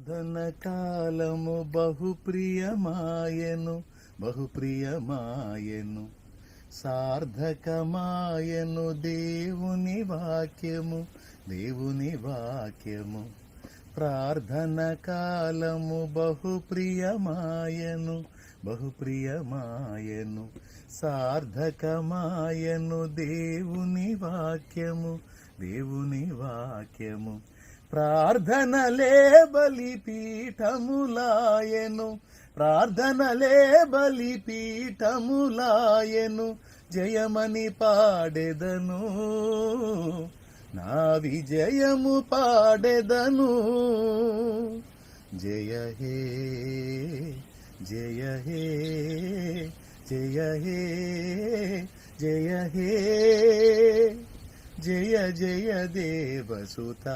ప్రార్థన కాలము బహుప్రియమాయను బహుప్రియమాయను సార్థకమాయను దేవుని వాక్యము ప్రార్థన కాలము బహుప్రియమాయను సార్థకమాయను దేవుని వాక్యము ప్రార్థనలే బలిపీఠములాయను జయమని పాడెదను నా విజయము పాడెదను జయ హే జయ హే జయ హే జయ హే జయ జయ దేవసుతా